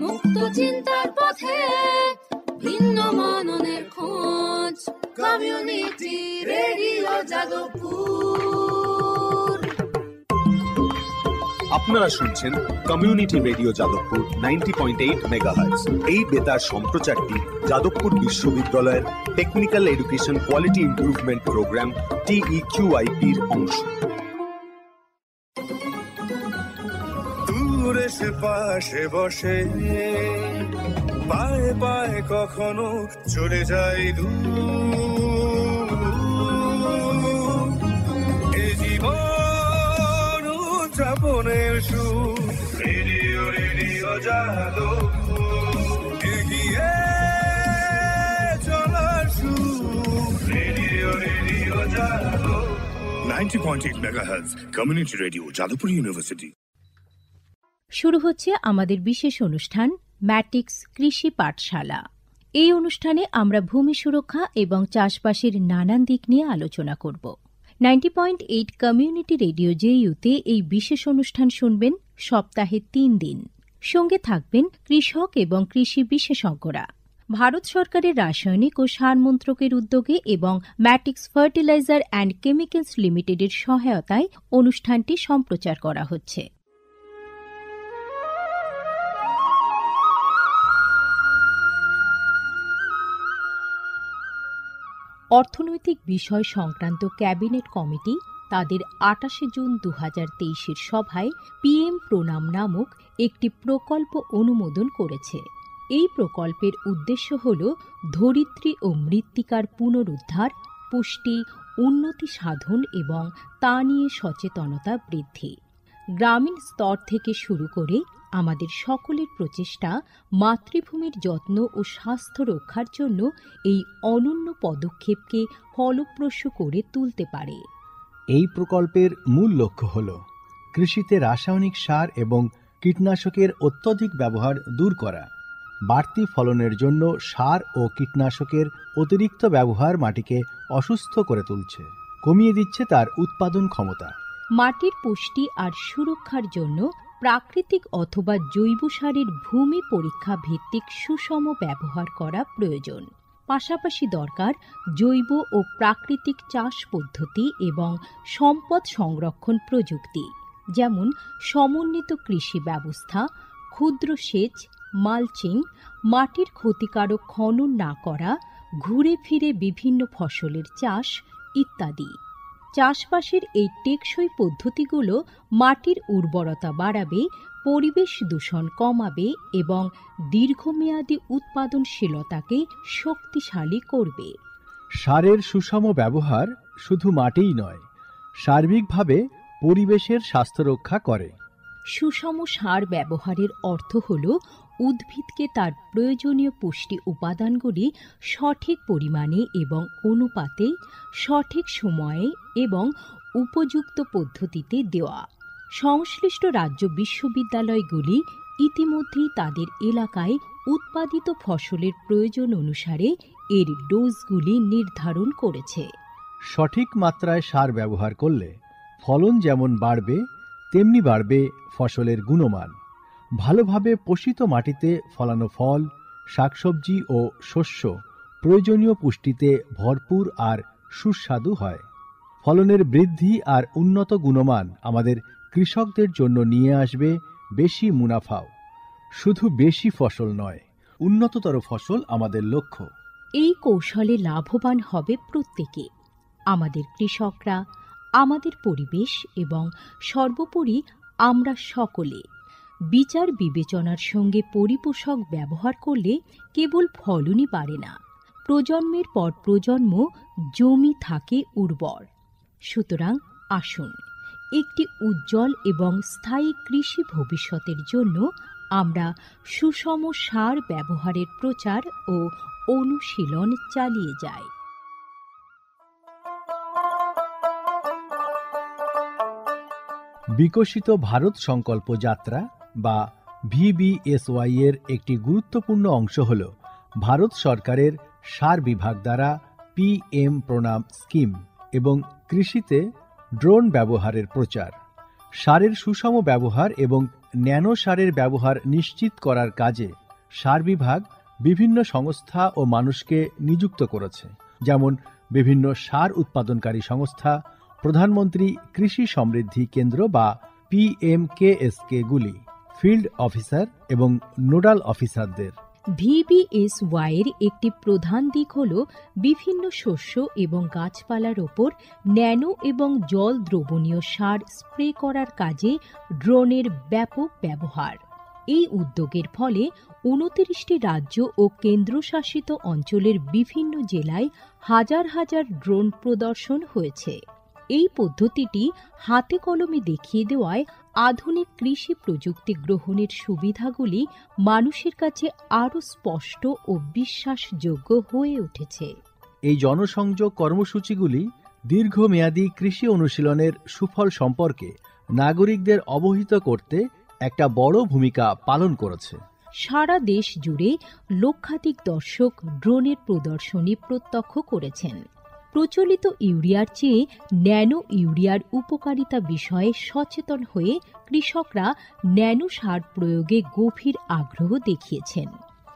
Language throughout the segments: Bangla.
মুক্ত চিন্তার পথে ভিন্ন মননের খোঁজ, কমিউনিটি রেডিও যাদবপুর। আপনারা শুনছেন কমিউনিটি রেডিও যাদবপুর 90.8 মেগাহার্টজ। এই বেতার সম্প্রচারটি যাদবপুর বিশ্ববিদ্যালয়ের technical education quality improvement programme TEQIP-র অংশ। দূরে সে পাশে বসে, পায়ে পায়ে কখনো চলে যায় দূর। এ জীবন উদযাপনের সুর, রেডিও রেডিও যাদবপুর। এগিয়ে চলার সুর, radio radio Jadavpur. 90.8 megahertz community radio Jadavpur university. শুরু হচ্ছে আমাদের বিশেষ অনুষ্ঠান ম্যাটিক্স কৃষি পাঠশালা। এই অনুষ্ঠানে আমরা ভূমি সুরক্ষা এবং চাষবাসের নানান দিক নিয়ে আলোচনা করব। 90.8 কমিউনিটি রেডিও জেইউতে এই বিশেষ অনুষ্ঠান শুনবেন সপ্তাহে 3 দিন। সঙ্গে থাকবেন কৃষক এবং কৃষি বিশেষজ্ঞরা। ভারত সরকারের রাসায়নিক ও সার মন্ত্রকের উদ্যোগে এবং ম্যাটিক্স ফার্টিলাইজার অ্যান্ড কেমিক্যালস লিমিটেডের সহায়তায় অনুষ্ঠানটি সম্প্রচার করা হচ্ছে। অর্থনৈতিক বিষয় সংক্রান্ত ক্যাবিনেট কমিটি তাদের 28 জুন 2023 সভায় পিএম প্রণাম নামক একটি প্রকল্প অনুমোদন করেছে। এই প্রকল্পের উদ্দেশ্য হল ধরিত্রী ও মৃত্তিকার পুনরুদ্ধার, পুষ্টি, উন্নতি সাধন এবং তা নিয়ে সচেতনতা বৃদ্ধি। গ্রামীণ স্তর থেকে শুরু করে আমাদের সকলের প্রচেষ্টা মাতৃভূমির যত্ন ও স্বাস্থ্য রক্ষার জন্য এই অনন্য পদক্ষেপকে ফলপ্রসূ করে তুলতে পারে। এই প্রকল্পের মূল লক্ষ্য হল কৃষিতে রাসায়নিক সার এবং কীটনাশকের অত্যধিক ব্যবহার দূর করা। বাড়তি ফলনের জন্য সার ও কীটনাশকের অতিরিক্ত ব্যবহার মাটিকে অসুস্থ করে তুলছে, কমিয়ে দিচ্ছে তার উৎপাদন ক্ষমতা। মাটির পুষ্টি আর সুরক্ষার জন্য প্রাকৃতিক অথবা জৈব সারের ভূমি পরীক্ষা ভিত্তিক সুষম ব্যবহার করা প্রয়োজন। পাশাপাশি দরকার জৈব ও প্রাকৃতিক চাষ পদ্ধতি এবং সম্পদ সংরক্ষণ প্রযুক্তি, যেমন সমন্বিত কৃষি ব্যবস্থা, ক্ষুদ্র সেচ, মালচিং, মাটির ক্ষতিকারক খনন না করা, ঘুরে ফিরে বিভিন্ন ফসলের চাষ ইত্যাদি। চাষবাসের এই টেকসই পদ্ধতিগুলো মাটির উর্বরতা বাড়াবে, পরিবেশ দূষণ কমাবে এবং দীর্ঘমেয়াদী উৎপাদনশীলতাকে শক্তিশালী করবে। সারের সুষম ব্যবহার শুধু মাটিই নয়, সার্বিকভাবে পরিবেশের স্বাস্থ্য রক্ষা করে। সুষম সার ব্যবহারের অর্থ হল উদ্ভিদকে তার প্রয়োজনীয় পুষ্টি উপাদানগুলি সঠিক পরিমাণে এবং অনুপাতে, সঠিক সময়ে এবং উপযুক্ত পদ্ধতিতে দেওয়া। সংশ্লিষ্ট রাজ্য বিশ্ববিদ্যালয়গুলি ইতিমধ্যেই তাদের এলাকায় উৎপাদিত ফসলের প্রয়োজন অনুসারে এর ডোজগুলি নির্ধারণ করেছে। সঠিক মাত্রায় সার ব্যবহার করলে ফলন যেমন বাড়বে, তেমনি বাড়বে ফসলের গুণমান। ভালোভাবে পোষিত মাটিতে ফলানো ফল, শাকসবজি ও শস্য প্রয়োজনীয় পুষ্টিতে ভরপুর আর সুস্বাদু হয়। ফলনের বৃদ্ধি আর উন্নত গুণমান আমাদের কৃষকদের জন্য নিয়ে আসবে বেশি মুনাফাও। শুধু বেশি ফসল নয়, উন্নততর ফসল আমাদের লক্ষ্য। এই কৌশলে লাভবান হবে প্রত্যেকে, আমাদের কৃষকরা, আমাদের পরিবেশ এবং সর্বোপরি আমরা সকলে। বিচার বিবেচনার সঙ্গে পরিপোষক ব্যবহার করলে কেবল ফলনই বাড়ে না, প্রজন্মের পর প্রজন্ম জমি থাকে উর্বর। সুতরাং আসুন, একটি উজ্জ্বল এবং স্থায়ী কৃষি ভবিষ্যতের জন্য আমরা সুষম সার ব্যবহারের প্রচার ও অনুশীলন চালিয়ে যাই। বিকশিত ভারত সংকল্প যাত্রা বা VBSY এর একটি গুরুত্বপূর্ণ অংশ হল ভারত সরকারের সার বিভাগ দ্বারা PM প্রণাম স্কিম এবং কৃষিতে ড্রোন ব্যবহারের প্রচার। সারের সুষম ব্যবহার এবং ন্যানো সারের ব্যবহার নিশ্চিত করার কাজে সার বিভাগ বিভিন্ন সংস্থা ও মানুষকে নিযুক্ত করেছে, যেমন বিভিন্ন সার উৎপাদনকারী সংস্থা, প্রধানমন্ত্রী কৃষি সমৃদ্ধি কেন্দ্র বা PMKSK-গুলি, ফিল্ড অফিসার এবং নোডাল অফিসারদের। VBSY এর একটি প্রধান দিক হল বিভিন্ন শস্য এবং গাছপালার ওপর ন্যানো এবং জল দ্রবণীয় সার স্প্রে করার কাজে ড্রোনের ব্যাপক ব্যবহার। এই উদ্যোগের ফলে 29টি রাজ্য ও কেন্দ্রশাসিত অঞ্চলের বিভিন্ন জেলায় হাজার হাজার ড্রোন প্রদর্শন হয়েছে। এই পদ্ধতিটি হাতে কলমে দেখিয়ে দেওয়ায় আধুনিক কৃষি প্রযুক্তি গ্রহণের সুবিধাগুলি মানুষের কাছে আরও স্পষ্ট ও বিশ্বাসযোগ্য হয়ে উঠেছে। এই জনসংযোগ কর্মসূচিগুলি দীর্ঘমেয়াদী কৃষি অনুশীলনের সুফল সম্পর্কে নাগরিকদের অবহিত করতে একটা বড় ভূমিকা পালন করেছে। সারা দেশ জুড়ে লক্ষাধিক দর্শক ড্রোনের প্রদর্শনী প্রত্যক্ষ করেছেন। প্রচলিত ইউরিয়ার চেয়ে ন্যানো ইউরিয়ার উপকারিতা বিষয়ে সচেতন হয়ে কৃষকরা ন্যানো সার প্রয়োগে গভীর আগ্রহ দেখিয়েছেন।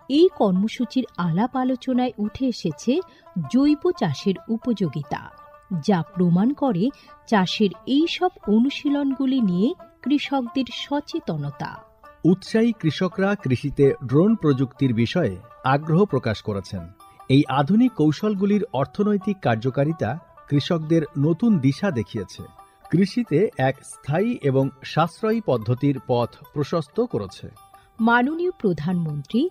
এই কর্মসূচির আলাপ আলোচনায় উঠে এসেছে জৈব চাষের উপযোগিতা, যা প্রমাণ করে চাষের এই সব অনুশীলনগুলি নিয়ে কৃষকদের সচেতনতা। উৎসাহী কৃষকরা কৃষিতে ড্রোন প্রযুক্তির বিষয়ে আগ্রহ প্রকাশ করেছেন। এই আধুনিক কৌশলগুলির অর্থনৈতিক কার্যকারিতা কৃষকদের নতুন দিশা দেখিয়েছে, কৃষিতে এক স্থায়ী এবং সাশ্রয়ী পদ্ধতির পথ প্রশস্ত করেছে। মাননীয় প্রধানমন্ত্রী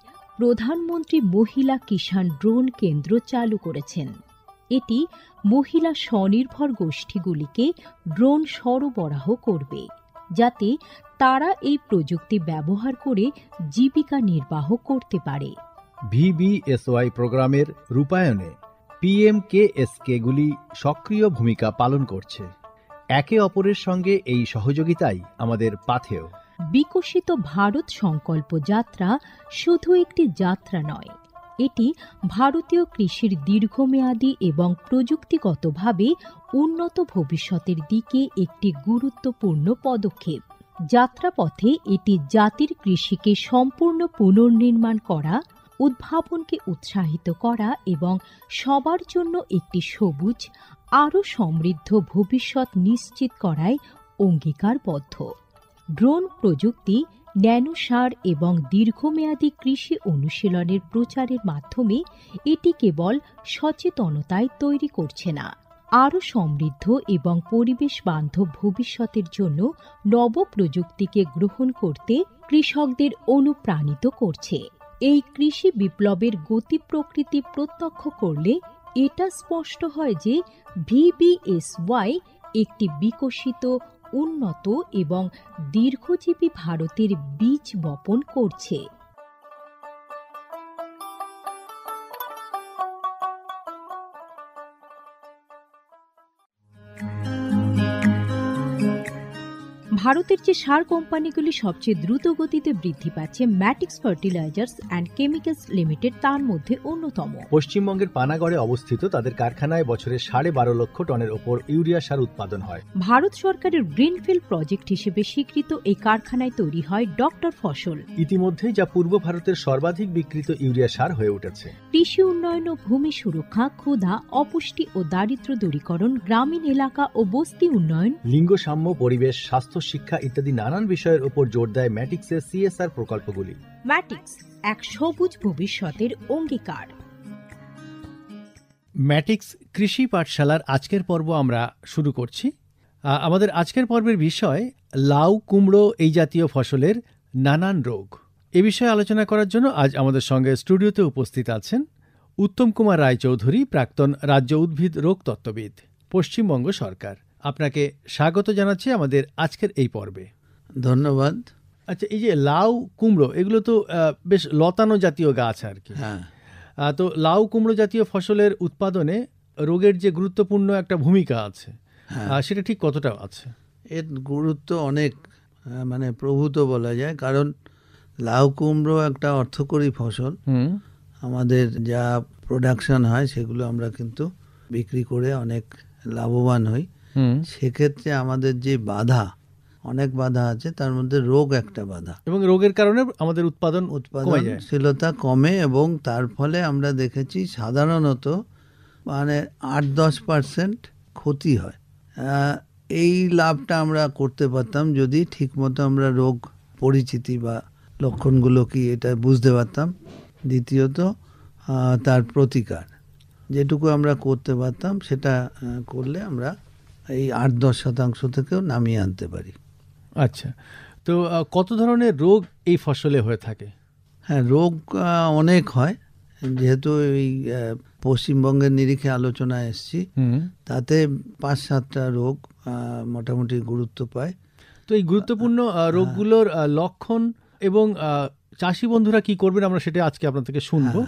মহিলা কিষাণ ড্রোন কেন্দ্র চালু করেছেন। এটি মহিলা স্বনির্ভর গোষ্ঠীগুলিকে ড্রোন সরবরাহ করবে, যাতে তারা এই প্রযুক্তি ব্যবহার করে জীবিকা নির্বাহ করতে পারে। VBSY প্রোগ্রামের রূপায়ণে PMKSK-গুলি সক্রিয় ভূমিকা পালন করছে। একে অপরের সঙ্গে এই সহযোগিতাই আমাদের পাথেয়। বিকশিত ভারত সংকল্প যাত্রা শুধু একটি যাত্রা নয়, এটি ভারতীয় কৃষির দীর্ঘমেয়াদী এবং প্রযুক্তিগতভাবে উন্নত ভবিষ্যতের দিকে একটি গুরুত্বপূর্ণ পদক্ষেপ। যাত্রাপথে এটি জাতির কৃষিকে সম্পূর্ণ পুনর্নির্মাণ করা, উদ্ভাবনকে উৎসাহিত করা এবং সবার জন্য একটি সবুজ, আরও সমৃদ্ধ ভবিষ্যৎ নিশ্চিত করায় অঙ্গীকারবদ্ধ। ড্রোন প্রযুক্তি, ন্যানো সার এবং দীর্ঘমেয়াদী কৃষি অনুশীলনের প্রচারের মাধ্যমে এটি কেবল সচেতনতায় তৈরি করছে না, আরও সমৃদ্ধ এবং পরিবেশ বান্ধব ভবিষ্যতের জন্য নব প্রযুক্তিকে গ্রহণ করতে কৃষকদের অনুপ্রাণিত করছে। এই কৃষি বিপ্লবের গতি প্রকৃতি প্রত্যক্ষ করলে এটা স্পষ্ট হয় যে VBSY একটি বিকশিত, উন্নত এবং দীর্ঘজীবী ভারতের বীজ বপন করছে। ভারতের যে সার কোম্পানিগুলি সবচেয়ে দ্রুত গতিতে বৃদ্ধি পাচ্ছে, ম্যাটিক্স ফার্টিলাইজার্স অ্যান্ড কেমিক্যালস লিমিটেড তার মধ্যে অন্যতম। পশ্চিমবঙ্গের পানাগড়ে অবস্থিত তাদের কারখানায় বছরে 12.5 লক্ষ টনের ওপর ইউরিয়া সার উৎপাদন হয়। ভারত সরকারের গ্রিনফিল্ড প্রজেক্ট হিসেবে স্বীকৃত এই কারখানায় তৈরি হয় ডক্টর ফসল। ইতিমধ্যেই যা পূর্ব ভারতের সর্বাধিক বিক্রিত ইউরিয়া সার হয়ে উঠেছে। কৃষি উন্নয়ন ও ভূমি সুরক্ষা, ক্ষুধা, অপুষ্টি ও দারিদ্র্য দূরীকরণ, গ্রামীণ এলাকা ও বস্তি উন্নয়ন, লিঙ্গ সাম্য, পরিবেশ, স্বাস্থ্য, শিক্ষা ইত্যাদি নানান বিষয়ের উপর জোর দেয় ম্যাটিক্সের CSR প্রকল্পগুলি। ম্যাটিক্স এক সবুজ ভবিষ্যতের অঙ্গীকার। ম্যাটিক্স কৃষি পাঠশালার আজকের পর্ব আমরা শুরু করছি। আমাদের আজকের পর্বের বিষয় লাউ, কুমড়ো এই জাতীয় ফসলের নানান রোগ। এ বিষয়ে আলোচনা করার জন্য আজ আমাদের সঙ্গে স্টুডিওতে উপস্থিত আছেন উত্তম কুমার রায়চৌধুরী, প্রাক্তন রাজ্য উদ্ভিদ রোগ তত্ত্ববিদ, পশ্চিমবঙ্গ সরকার। আপনাকে স্বাগত জানাচ্ছি আমাদের আজকের এই পর্বে। ধন্যবাদ। আচ্ছা, এই যে লাউ, কুমড়ো এগুলো তো বেশ লতানো জাতীয় গাছ আর কি। হ্যাঁ, তো লাউ, কুমড়ো জাতীয় ফসলের উৎপাদনে রোগের যে গুরুত্বপূর্ণ একটা ভূমিকা আছে, সেটা ঠিক কতটা আছে? এর গুরুত্ব অনেক, মানে প্রভূত বলা যায়। কারণ লাউ কুমড়ো একটা অর্থকরী ফসল। আমাদের যা প্রোডাকশন হয় সেগুলো আমরা কিন্তু বিক্রি করে অনেক লাভবান হই। সেক্ষেত্রে আমাদের যে বাধা, অনেক বাধা আছে, তার মধ্যে রোগ একটা বাধা। এবং রোগের কারণে আমাদের উৎপাদনশীলতা কমে এবং তার ফলে আমরা দেখেছি সাধারণত মানে 8-10% ক্ষতি হয়। এই লাভটা আমরা করতে পারতাম যদি ঠিকমতো আমরা রোগ পরিচিতি বা লক্ষণগুলো কি এটা বুঝতে পারতাম। দ্বিতীয়ত তার প্রতিকার যেটুকু আমরা করতে পারতাম সেটা করলে আমরা এই 8-10% থেকেও নামিয়ে আনতে পারি। আচ্ছা, তো কত ধরনের রোগ এই ফসলে হয়ে থাকে? হ্যাঁ, রোগ অনেক হয়। যেহেতু এই পশ্চিমবঙ্গের নিরিখে আলোচনা এসছি, তাতে 5-7টা রোগ মোটামুটি গুরুত্ব পায়। তো এই গুরুত্বপূর্ণ রোগগুলোর লক্ষণ এবং চাষি বন্ধুরা কি করবেন আমরা সেটা আজকে আপনার থেকে শুনবো,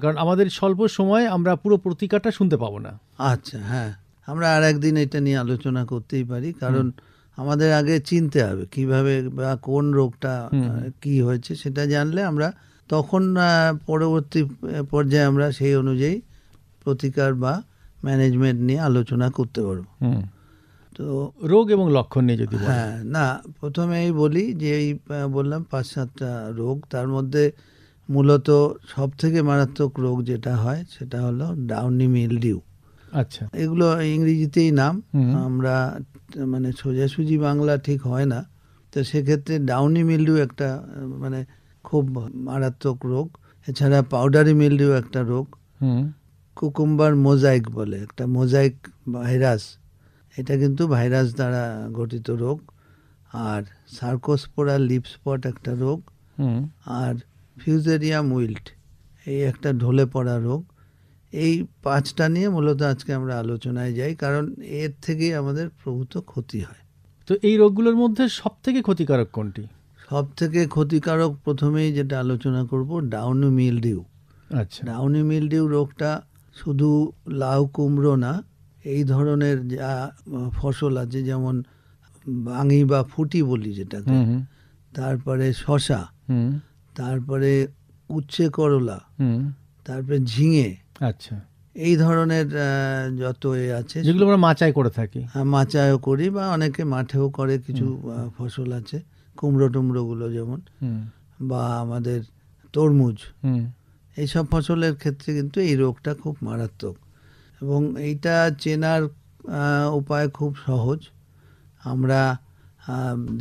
কারণ আমাদের স্বল্প সময়ে আমরা পুরো প্রতিকারটা শুনতে পাবো না। আচ্ছা, হ্যাঁ, আমরা আর একদিন এটা নিয়ে আলোচনা করতেই পারি, কারণ আমাদের আগে চিনতে হবে কিভাবে বা কোন রোগটা কি হয়েছে সেটা জানলে আমরা তখন পরবর্তী পর্যায়ে আমরা সেই অনুযায়ী প্রতিকার বা ম্যানেজমেন্ট নিয়ে আলোচনা করতে পারবো। তো রোগ এবং লক্ষণ নিয়ে যদি হ্যাঁ, না, প্রথমেই বলি যে এই বললাম 5-7টা রোগ, তার মধ্যে মূলত সব থেকে মারাত্মক রোগ যেটা হয় সেটা হলো ডাউনি মিলডিউ। আচ্ছা, এগুলো ইংরেজিতেই নাম, আমরা মানে সোজাসুজি বাংলা ঠিক হয় না, তো সেক্ষেত্রে ডাউনি মিলডিউ একটা মানে খুব মারাত্মক রোগ। এছাড়া পাউডারি মিলডিউ একটা রোগ, কুকুম্বার মোজাইক বলে একটা মোজাইক ভাইরাস, এটা কিন্তু ভাইরাস দ্বারা গঠিত রোগ। আর সার্কোস্পোরা লিপ স্পট একটা রোগ, আর ফিউজেরিয়াম উইল্ট এই একটা ঢলে পড়া রোগ। এই 5টা নিয়ে মূলত আজকে আমরা আলোচনায় যাই, কারণ এর থেকেই আমাদের প্রভূত ক্ষতি হয়। তো এই রোগগুলোর মধ্যে সব থেকে ক্ষতিকারক কোনটি? সব থেকে ক্ষতিকারক প্রথমেই যেটা আলোচনা করব ডাউনি মিলডিউ। আচ্ছা, ডাউনি মিলডিউ রোগটা শুধু লাউ কুমড়ো না, এই ধরনের যা ফসল আছে যেমন বাঙি বা ফুটি বলি যেটাকে, তারপরে শশা, তারপরে উচ্ছে করলা, তারপরে ঝিঙে, আচ্ছা, এই ধরনের যত আছে যেগুলো আমরা মাচায় করে থাকি, মাচায়ও করি বা অনেকে মাঠেও করে, কিছু ফসল আছে কুমড়ো টুমড়োগুলো যেমন, বা আমাদের তরমুজ, এইসব ফসলের ক্ষেত্রে কিন্তু এই রোগটা খুব মারাত্মক। এবং এইটা চেনার উপায় খুব সহজ। আমরা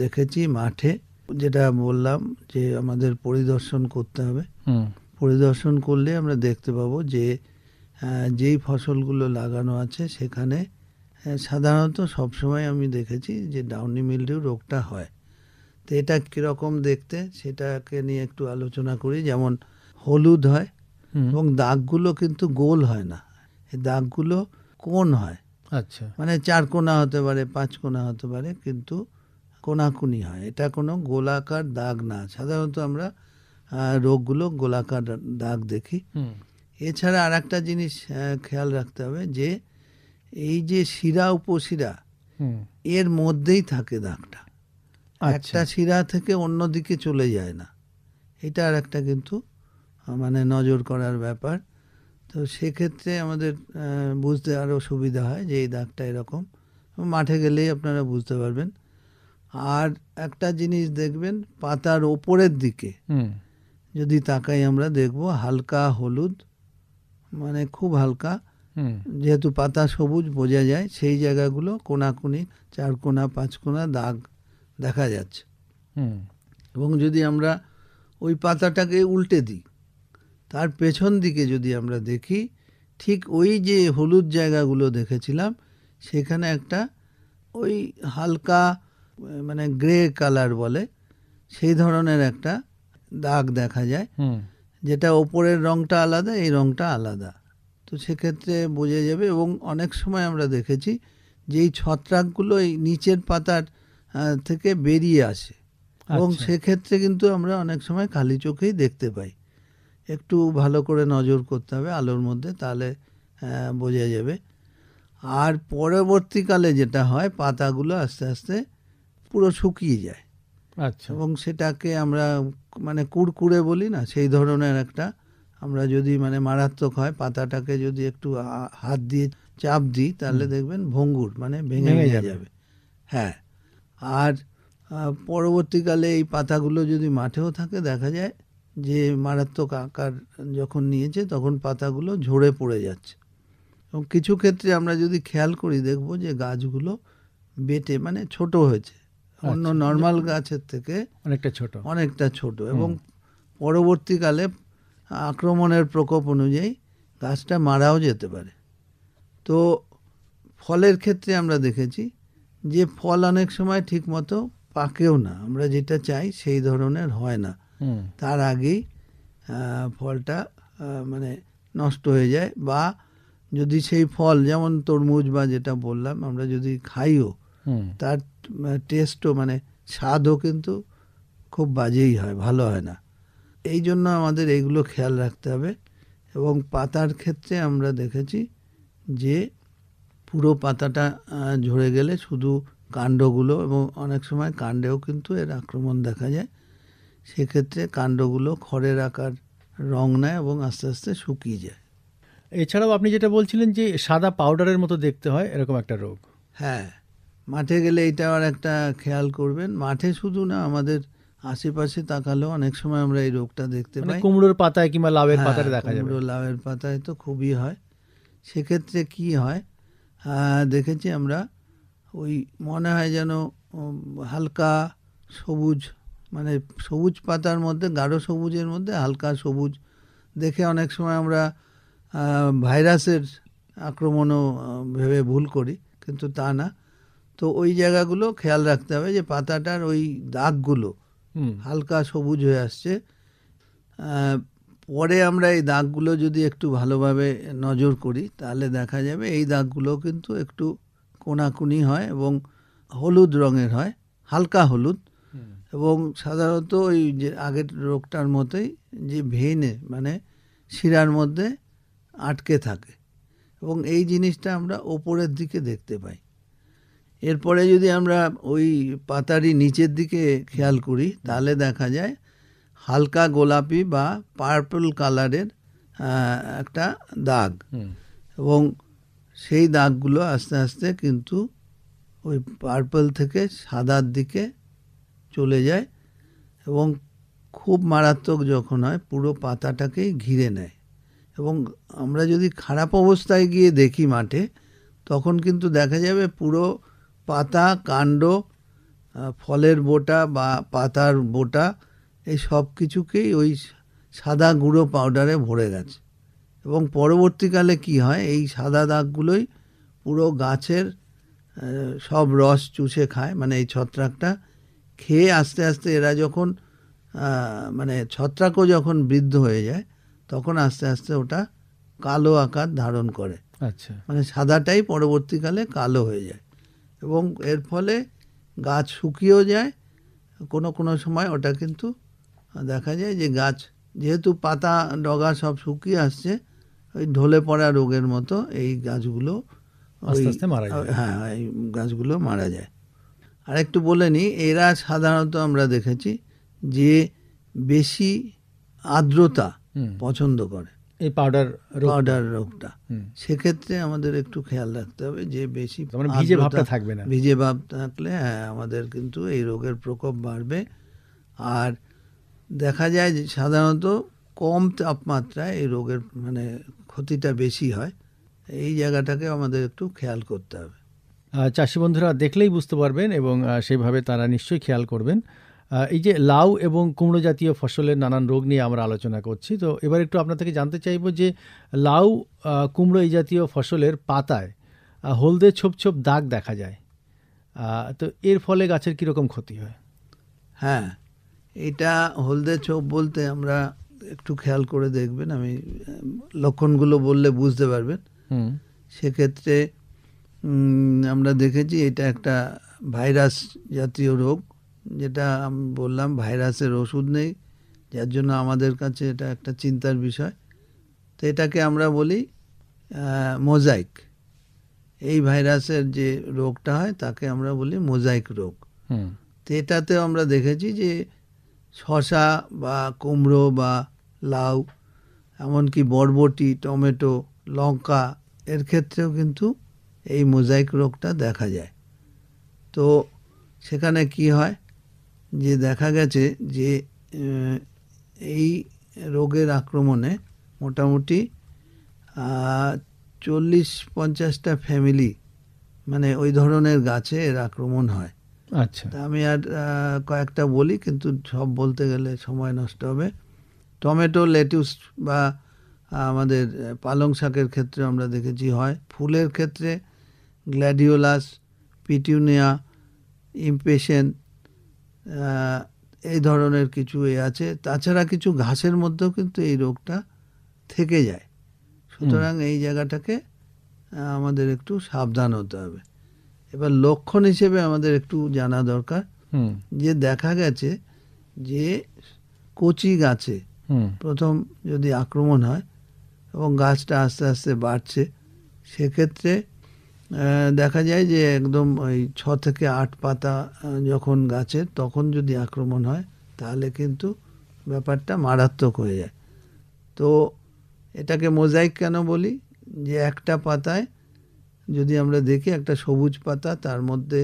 দেখেছি মাঠে, যেটা বললাম যে আমাদের পরিদর্শন করতে হবে। পরিদর্শন করলে আমরা দেখতে পাবো যে যেই ফসলগুলো লাগানো আছে সেখানে সাধারণত সবসময় আমি দেখেছি যে ডাউনি মিলডিউ রোগটা হয়। তো এটা কীরকম দেখতে সেটাকে নিয়ে একটু আলোচনা করি। যেমন হলুদ হয় এবং দাগগুলো কিন্তু গোল হয় না, এই দাগগুলো কোণ হয়। আচ্ছা, মানে 4 কোণা হতে পারে, 5 কোণা হতে পারে, কিন্তু কোণাকুনি হয়। এটা কোনো গোলাকার দাগ না। সাধারণত আমরা রোগগুলো গোলাকার দাগ দেখি। এছাড়া আর একটা জিনিস খেয়াল রাখতে হবে যে এই যে শিরা উপশিরা এর মধ্যেই থাকে দাগটা, একটা শিরা থেকে অন্য দিকে চলে যায় না। এটা আর একটা কিন্তু মানে নজর করার ব্যাপার। তো সেক্ষেত্রে আমাদের বুঝতে আরও সুবিধা হয় যে এই দাগটা এরকম, মাঠে গেলেই আপনারা বুঝতে পারবেন। আর একটা জিনিস দেখবেন, পাতার ওপরের দিকে যদি তাকাই আমরা দেখব হালকা হলুদ, মানে খুব হালকা, যেহেতু পাতা সবুজ বোঝা যায়, সেই জায়গাগুলো কোণাকুনি 4 কোণা 5 কোণা দাগ দেখা যাচ্ছে। এবং যদি আমরা ওই পাতাটাকে উল্টে দিই, তার পেছন দিকে যদি আমরা দেখি, ঠিক ওই যে হলুদ জায়গাগুলো দেখেছিলাম সেখানে একটা ওই হালকা মানে গ্রে কালার বলে সেই ধরনের একটা দাগ দেখা যায়, যেটা ওপরের রংটা আলাদা, এই রংটা আলাদা। তো সেক্ষেত্রে বোঝা যাবে। এবং অনেক সময় আমরা দেখেছি যে এই ছত্রাকগুলো এই নিচের পাতার থেকে বেরিয়ে আসে, এবং সেক্ষেত্রে কিন্তু আমরা অনেক সময় খালি চোখেই দেখতে পাই। একটু ভালো করে নজর করতে হবে আলোর মধ্যে, তাহলে বোঝা যাবে। আর পরবর্তীকালে যেটা হয়, পাতাগুলো আস্তে আস্তে পুরো শুকিয়ে যায়। আচ্ছা, এবং সেটাকে আমরা মানে কুড়কুড়ে বলি না, সেই ধরনের একটা, আমরা যদি মানে মারাত্মক হয় পাতাটাকে যদি একটু হাত দিয়ে চাপ দিই তাহলে দেখবেন ভঙ্গুর, মানে ভেঙে যাবে। হ্যাঁ, আর পরবর্তীকালে এই পাতাগুলো যদি মাঠেও থাকে দেখা যায় যে মারাত্মক আকার যখন নিয়েছে তখন পাতাগুলো ঝরে পড়ে যাচ্ছে। এবং কিছু ক্ষেত্রে আমরা যদি খেয়াল করি দেখব যে গাছগুলো বেটে মানে ছোট হয়েছে, অন্য নর্মাল গাছের থেকে অনেকটা ছোট এবং পরবর্তীকালে আক্রমণের প্রকোপ অনুযায়ী গাছটা মারাও যেতে পারে। তো ফলের ক্ষেত্রে আমরা দেখেছি যে ফল অনেক সময় ঠিক মতো পাকেও না, আমরা যেটা চাই সেই ধরনের হয় না, তার আগেই ফলটা মানে নষ্ট হয়ে যায়। বা যদি সেই ফল যেমন তরমুজ বা যেটা বললাম আমরা যদি খাইও তার টেস্টও মানে স্বাদও কিন্তু খুব বাজেই হয়, ভালো হয় না। এই জন্য আমাদের এইগুলো খেয়াল রাখতে হবে। এবং পাতার ক্ষেত্রে আমরা দেখেছি যে পুরো পাতাটা ঝরে গেলে শুধু কাণ্ডগুলো, এবং অনেক সময় কাণ্ডেও কিন্তু এর আক্রমণ দেখা যায়, সেক্ষেত্রে কাণ্ডগুলো খড়ের আকার রং নেয় এবং আস্তে আস্তে শুকিয়ে যায়। এছাড়াও আপনি যেটা বলছিলেন যে সাদা পাউডারের মতো দেখতে হয়, এরকম একটা রোগ। হ্যাঁ, মাঠে গেলে এটা আর একটা খেয়াল করবেন, মাঠে শুধু না আমাদের আশেপাশে তাকালেও অনেক সময় আমরা এই রোগটা দেখতে পাই। কুমড়োর পাতায় কিংবা লাউয়ের পাতায় দেখা যাবে। কুমড়ো লাউয়ের পাতায় তো খুবই হয়। সেক্ষেত্রে কি হয় দেখেছি আমরা, ওই মনে হয় যেন হালকা সবুজ, মানে সবুজ পাতার মধ্যে গাঢ় সবুজের মধ্যে হালকা সবুজ দেখে অনেক সময় আমরা ভাইরাসের আক্রমণও ভেবে ভুল করি, কিন্তু তা না। তো ওই জায়গাগুলো খেয়াল রাখতে হবে যে পাতাটার ওই দাগগুলো হালকা সবুজ হয়ে আসছে। পরে আমরা এই দাগগুলো যদি একটু ভালোভাবে নজর করি তাহলে দেখা যাবে এই দাগগুলো কিন্তু একটু কোনাকুনি হয় এবং হলুদ রঙের হয়, হালকা হলুদ, এবং সাধারণত ওই যে আগের রোগটার মতোই যে ভেইনে মানে শিরার মধ্যে আটকে থাকে, এবং এই জিনিসটা আমরা ওপরের দিকে দেখতে পাই। এরপরে যদি আমরা ওই পাতারই নিচের দিকে খেয়াল করি তাহলে দেখা যায় হালকা গোলাপি বা পার্পল কালারের একটা দাগ, এবং সেই দাগগুলো আস্তে আস্তে কিন্তু ওই পার্পল থেকে সাদার দিকে চলে যায় এবং খুব মারাত্মক যখন হয় পুরো পাতাটাকেই ঘিরে নেয়। এবং আমরা যদি খারাপ অবস্থায় গিয়ে দেখি মাঠে, তখন কিন্তু দেখা যাবে পুরো পাতা, কাণ্ড, ফলের বোটা বা পাতার বোটা এই সব কিছুকেই ওই সাদা গুঁড়ো পাউডারে ভরে গেছে। এবং পরবর্তীকালে কি হয়, এই সাদা দাগগুলোই পুরো গাছের সব রস চুষে খায়, মানে এই ছত্রাকটা খেয়ে আস্তে আস্তে এরা যখন মানে ছত্রাকও যখন বৃদ্ধ হয়ে যায় তখন আস্তে আস্তে ওটা কালো আকার ধারণ করে। আচ্ছা, মানে সাদাটাই পরবর্তীকালে কালো হয়ে যায় এবং এর ফলে গাছ শুকিয়েও যায়। কোনো কোনো সময় ওটা কিন্তু দেখা যায় যে গাছ যেহেতু পাতা ডগা সব শুকিয়ে আসছে, ওই ঢলে পড়া রোগের মতো এই গাছগুলো আস্তে আস্তে মারা যায়। হ্যাঁ, এই গাছগুলো মারা যায়। আর একটু বলে নিই, এরা সাধারণত আমরা দেখেছি যে বেশি আর্দ্রতা পছন্দ করে, এই পাউডার রোগটা। সেক্ষেত্রে আমাদের একটু খেয়াল রাখতে হবে যে বেশি ভিজে ভাবটা থাকবে না। ভিজে ভাব থাকলে আমাদের কিন্তু এই রোগের প্রকোপ বাড়বে। আর দেখা যায় যে সাধারণত কম তাপমাত্রায় এই রোগের মানে ক্ষতিটা বেশি হয়, এই জায়গাটাকে আমাদের একটু খেয়াল করতে হবে। চাষি বন্ধুরা দেখলেই বুঝতে পারবেন এবং সেইভাবে তারা নিশ্চয়ই খেয়াল করবেন। এই যে লাউ এবং কুমড়ো জাতীয় ফসলের নানান রোগ নিয়ে আমরা আলোচনা করছি, তো এবার একটু আপনার থেকে জানতে চাইব যে লাউ, কুমড়ো এই জাতীয় ফসলের পাতায় হলদে ছোপ ছোপ দাগ দেখা যায়, তো এর ফলে গাছের কীরকম ক্ষতি হয়? হ্যাঁ, এটা হলদে ছোপ বলতে আমরা একটু খেয়াল করে দেখবেন, আমি লক্ষণগুলো বললে বুঝতে পারবেন। সেক্ষেত্রে আমরা দেখেছি এটা একটা ভাইরাস জাতীয় রোগ, যেটা আমি বললাম ভাইরাসের ওষুধ নেই, যার জন্য আমাদের কাছে এটা একটা চিন্তার বিষয়। তো এটাকে আমরা বলি মোজাইক। এই ভাইরাসের যে রোগটা হয় তাকে আমরা বলি মোজাইক রোগ। তো এটাতেও আমরা দেখেছি যে শসা বা কুমড়ো বা লাউ, এমনকি বরবটি, টমেটো, লঙ্কা এর ক্ষেত্রেও কিন্তু এই মোজাইক রোগটা দেখা যায়। তো সেখানে কি হয়, যে দেখা গেছে যে এই রোগের আক্রমণে মোটামুটি 40-50টা ফ্যামিলি মানে ওই ধরনের গাছে এর আক্রমণ হয়। আচ্ছা, তা আমি আর কয়েকটা বলি, কিন্তু সব বলতে গেলে সময় নষ্ট হবে। টমেটো, লেটুস বা আমাদের পালং শাকের ক্ষেত্রে আমরা দেখেছি হয়। ফুলের ক্ষেত্রে গ্ল্যাডিওলাস, পিটুনিয়া, ইমপেশেন্ট, এই ধরনের কিছু আছে। তাছাড়া কিছু ঘাসের মধ্যেও কিন্তু এই রোগটা থেকে যায়। সুতরাং এই জায়গাটাকে আমাদের একটু সাবধান হতে হবে। এবার লক্ষণ হিসেবে আমাদের একটু জানা দরকার যে দেখা গেছে যে কচি গাছে প্রথম যদি আক্রমণ হয় এবং গাছটা আস্তে আস্তে বাড়ছে, সেক্ষেত্রে দেখা যায় যে একদম ওই 6 থেকে 8 পাতা যখন গাছের, তখন যদি আক্রমণ হয় তাহলে কিন্তু ব্যাপারটা মারাত্মক হয়ে যায়। তো এটাকে মোজাইক কেন বলি, যে একটা পাতায় যদি আমরা দেখি একটা সবুজ পাতা, তার মধ্যে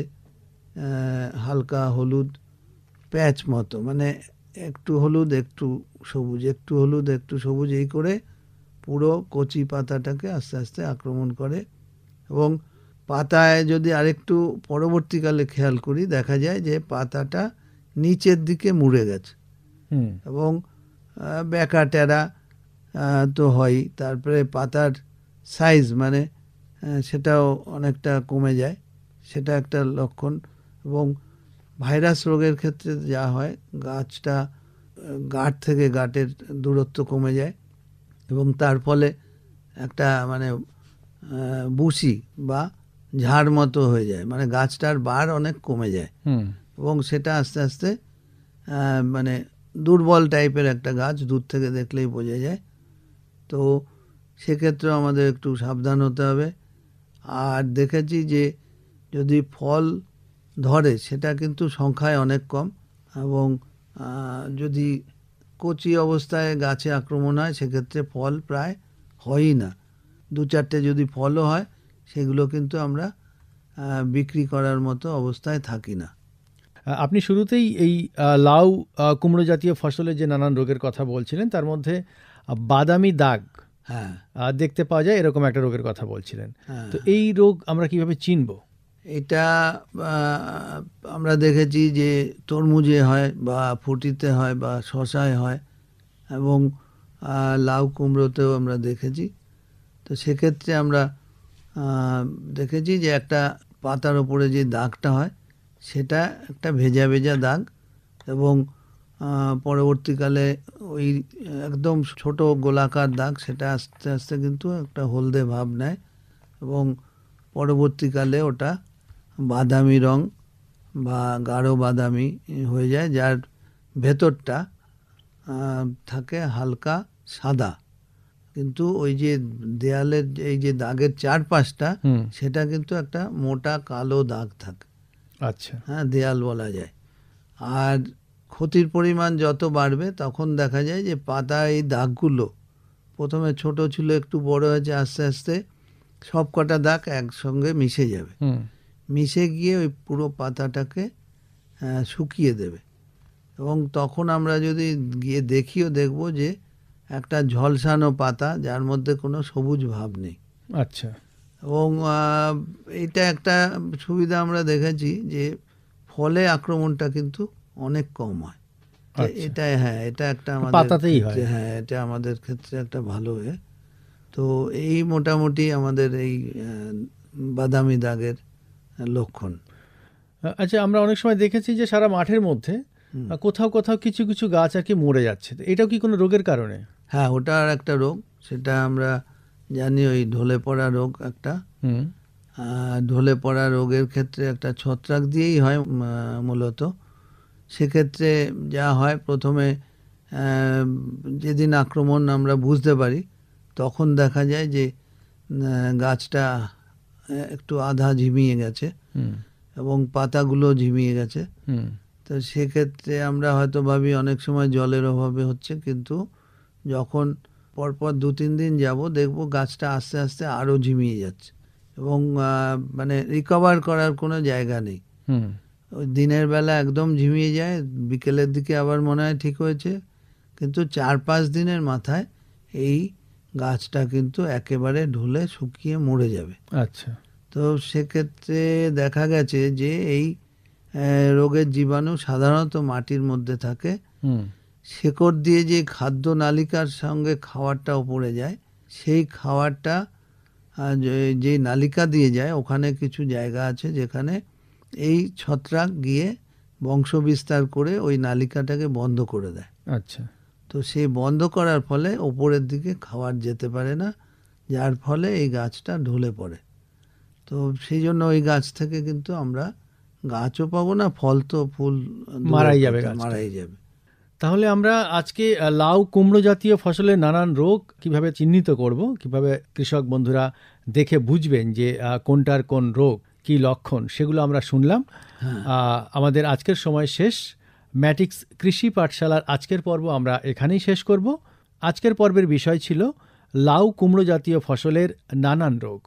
হালকা হলুদ প্যাচ মতো, মানে একটু হলুদ একটু সবুজ, একটু হলুদ একটু সবুজ, এই করে পুরো কচি পাতাটাকে আস্তে আস্তে আক্রমণ করে। এবং পাতায় যদি আরেকটু পরবর্তীকালে খেয়াল করি, দেখা যায় যে পাতাটা নিচের দিকে মুড়ে গেছে এবং বেঁকা টেরা তো হয়ই। তারপরে পাতার সাইজ মানে সেটাও অনেকটা কমে যায়, সেটা একটা লক্ষণ। এবং ভাইরাস রোগের ক্ষেত্রে যা হয়, গাছটা গাঁট থেকে গাঁটের দূরত্ব কমে যায় এবং তার ফলে একটা মানে বুশি বা ঝাড় মতো হয়ে যায়, মানে গাছটার বার অনেক কমে যায় এবং সেটা আস্তে আস্তে মানে দুর্বল টাইপের একটা গাছ, দূর থেকে দেখলেই বোঝা যায়। তো সেক্ষেত্রেও আমাদের একটু সাবধান হতে হবে। আর দেখেছি যে যদি ফল ধরে সেটা কিন্তু সংখ্যায় অনেক কম, এবং যদি কচি অবস্থায় গাছে আক্রমণ হয় সেক্ষেত্রে ফল প্রায় হয়ই না। 2-4টে যদি ফলও হয় সেগুলো কিন্তু আমরা বিক্রি করার মতো অবস্থায় থাকি না। আপনি শুরুতেই এই লাউ কুমড়ো জাতীয় ফসলের যে নানান রোগের কথা বলছিলেন, তার মধ্যে বাদামি দাগ হ্যাঁ, দেখতে পাওয়া যায়, এরকম একটা রোগের কথা বলছিলেন। হ্যাঁ। তো এই রোগ আমরা কিভাবে চিনব? এটা আমরা দেখেছি যে তরমুজে হয় বা ফুটিতে হয় বা শশায় হয়, এবং লাউ কুমড়োতেও আমরা দেখেছি। তো সেক্ষেত্রে আমরা দেখেছি যে একটা পাতার ওপরে যে দাগটা হয় সেটা একটা ভেজা ভেজা দাগ, এবং পরবর্তীকালে ওই একদম ছোট গোলাকার দাগ, সেটা আস্তে আস্তে কিন্তু একটা হলদে ভাব নেয় এবং পরবর্তীকালে ওটা বাদামি রং বা গাঢ় বাদামি হয়ে যায়, যার ভেতরটা থাকে হালকা সাদা, কিন্তু ওই যে দেয়ালের এই যে দাগের চারপাশটা সেটা কিন্তু একটা মোটা কালো দাগ থাকে। আচ্ছা, হ্যাঁ, দেয়াল বলা যায়। আর ক্ষতির পরিমাণ যত বাড়বে তখন দেখা যায় যে পাতা এই দাগগুলো প্রথমে ছোট ছিল, একটু বড় হয়েছে, আস্তে আস্তে সব কটা দাগ একসঙ্গে মিশে যাবে, মিশে গিয়ে ওই পুরো পাতাটাকে শুকিয়ে দেবে। এবং তখন আমরা যদি গিয়ে দেখিও দেখব যে একটা ঝলসানো পাতা, যার মধ্যে কোনো সবুজ ভাব নেই। আচ্ছা। এবং এটা একটা সুবিধা আমরা দেখেছি যে ফলে আক্রমণটা কিন্তু অনেক কম হয়। এটা হ্যাঁ, এটা একটা আমাদের পাতাতেই হয়। হ্যাঁ, এটা আমাদের ক্ষেত্রে একটা ভালো হয়। তো এই মোটামুটি আমাদের এই বাদামি দাগের লক্ষণ। আচ্ছা, আমরা অনেক সময় দেখেছি যে সারা মাঠের মধ্যে কোথাও কোথাও কিছু কিছু গাছ আর কি মরে যাচ্ছে, এটাও কি কোনো রোগের কারণে? হ্যাঁ, ওটা আর একটা রোগ, সেটা আমরা জানি ওই ঢলে পড়া রোগ একটা। ঢলে পড়া রোগের ক্ষেত্রে একটা ছত্রাক দিয়েই হয় মূলত। সেক্ষেত্রে যা হয়, প্রথমে যেদিন আক্রমণ আমরা বুঝতে পারি তখন দেখা যায় যে গাছটা একটু আধা ঝিমিয়ে গেছে এবং পাতাগুলো ঝিমিয়ে গেছে। তো সেক্ষেত্রে আমরা হয়তো ভাবি অনেক সময় জলের অভাবে হচ্ছে, কিন্তু যখন পরপর 2-3 দিন যাব দেখব গাছটা আস্তে আস্তে আরও ঝিমিয়ে যাচ্ছে এবং মানে রিকভার করার কোনো জায়গা নেই। ওই দিনের বেলা একদম ঝিমিয়ে যায়, বিকেলের দিকে আবার মনে হয় ঠিক হয়েছে, কিন্তু 4-5 দিনের মাথায় এই গাছটা কিন্তু একেবারে ঢুলে শুকিয়ে মরে যাবে। আচ্ছা, তো সেক্ষেত্রে দেখা গেছে যে এই রোগের জীবাণু সাধারণত মাটির মধ্যে থাকে। শেকড় দিয়ে যে খাদ্য নালিকার সঙ্গে খাবারটা উপরে যায়, সেই খাবারটা যে নালিকা দিয়ে যায়, ওখানে কিছু জায়গা আছে যেখানে এই ছত্রাক গিয়ে বংশ বিস্তার করে ওই নালিকাটাকে বন্ধ করে দেয়। আচ্ছা, তো সেই বন্ধ করার ফলে ওপরের দিকে খাবার যেতে পারে না, যার ফলে এই গাছটা ঢলে পড়ে। তো সেই জন্য ওই গাছ থেকে কিন্তু আমরা গাছও পাবো না, ফল তো ফুল মারাই যাবে, মারাই যাবে। তাহলে আমরা আজকে লাউ কুমড়ো জাতীয় ফসলের নানান রোগ কিভাবে চিহ্নিত করব, কিভাবে কৃষক বন্ধুরা দেখে বুঝবেন যে কোনটার কোন রোগ, কি লক্ষণ, সেগুলো আমরা শুনলাম। আমাদের আজকের সময় শেষ। ম্যাটিক্স কৃষি পাঠশালার আজকের পর্ব আমরা এখানেই শেষ করব। আজকের পর্বের বিষয় ছিল লাউ কুমড়ো জাতীয় ফসলের নানান রোগ।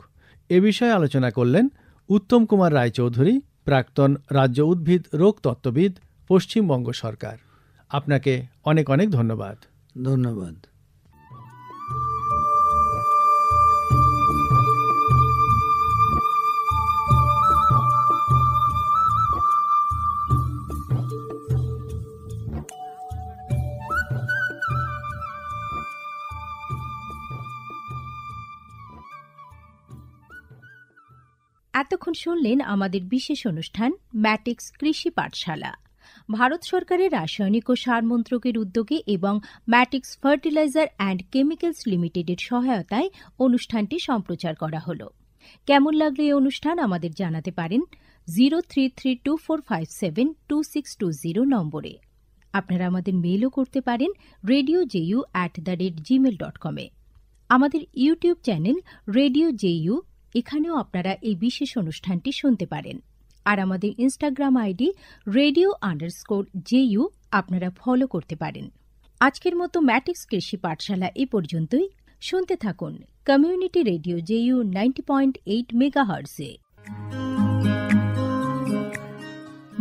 এ বিষয়ে আলোচনা করলেন উত্তম কুমার রায়চৌধুরী, প্রাক্তন রাজ্য উদ্ভিদ রোগ তত্ত্ববিদ, পশ্চিমবঙ্গ সরকার। আপনাকে অনেক অনেক ধন্যবাদ। ধন্যবাদ। এতক্ষণ শুনলেন আমাদের বিশেষ অনুষ্ঠান ম্যাটিক্স কৃষি পাঠশালা। ভারত সরকারের রাসায়নিক ও সার মন্ত্রকের উদ্যোগে এবং ম্যাটিক্স ফার্টিলাইজার অ্যান্ড কেমিক্যালস লিমিটেডের সহায়তায় অনুষ্ঠানটি সম্প্রচার করা হলো। কেমন লাগলো এই অনুষ্ঠান আমাদের জানাতে পারেন 0332457260 নম্বরে। আপনারা আমাদের মেইলও করতে পারেন radio.ju@gmail.com এ। আমাদের ইউটিউব চ্যানেল রেডিও জেইউ, এখানেও আপনারা এই বিশেষ অনুষ্ঠানটি শুনতে পারেন। আর আমাদের ইনস্টাগ্রাম আইডি radio_JU আপনারা ফলো করতে পারেন। আজকের মতো ম্যাটিক্স কৃষি পাঠশালা এ পর্যন্তই। শুনতে থাকুন কমিউনিটি রেডিও জেইউ 90.8 মেগাহার্টজে।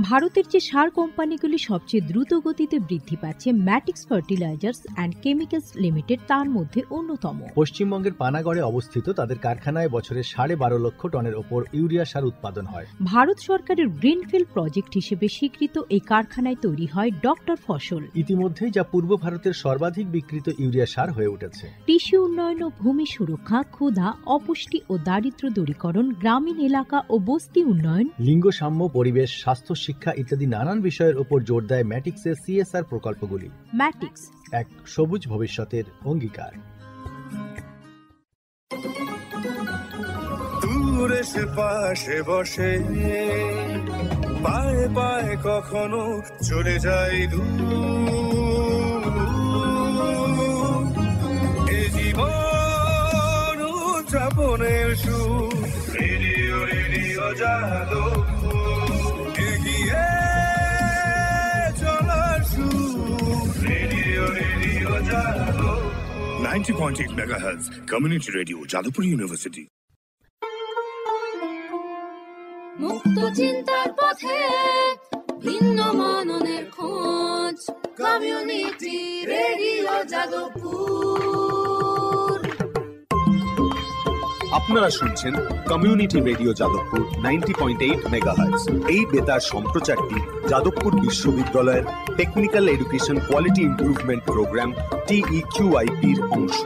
ভারতের যে সার কোম্পানিগুলি সবচেয়ে দ্রুত গতিতে বৃদ্ধি পাচ্ছে ম্যাটিক্স ফার্টিলাইজার্স অ্যান্ড কেমিক্যালস লিমিটেড তার মধ্যে অন্যতম। পশ্চিমবঙ্গের পানাগড়ে অবস্থিত তাদের কারখানায় বছরে 12.5 লক্ষ টনের ওপর ইউরিয়া সার উৎপাদন হয়। ভারত সরকারের গ্রিনফিল্ড প্রজেক্ট হিসেবে স্বীকৃত এই কারখানায় তৈরি হয় ডক্টর ফসল। ইতিমধ্যেই যা পূর্ব ভারতের সর্বাধিক বিক্রিত ইউরিয়া সার হয়ে উঠেছে। কৃষি উন্নয়ন ও ভূমি সুরক্ষা, ক্ষুধা, অপুষ্টি ও দারিদ্র্য দূরীকরণ, গ্রামীণ এলাকা ও বস্তি উন্নয়ন, লিঙ্গ সাম্য, পরিবেশ, স্বাস্থ্য, শিক্ষা ইত্যাদি নানান বিষয়ের উপর জোর দেয় ম্যাটিক্সের সিএসআর প্রকল্পগুলি। ম্যাটিক্স এক সবুজ ভবিষ্যতের অঙ্গীকার। দূরে সে পাশে বসে, পায়ে পায়ে কখনো চলে যায় দূর। এ জীবন উদযাপনের সুর, রেডিও রেডিও যাদবপুর, এগিয়ে চলার সুর, radio radio Jadavpur. 90.8 megahertz community radio, Jadavpur University. মুক্ত চিন্তার পথে ভিন্ন মননের খোঁজ, কমিউনিটি রেডিও যাদবপুর। আপনারা শুনছেন কমিউনিটি রেডিও যাদবপুর 90.8 মেগাহার্টজ। এই বেতার সম্প্রচারটি যাদবপুর বিশ্ববিদ্যালয়ের technical education quality improvement programme TEQIP-র অংশ।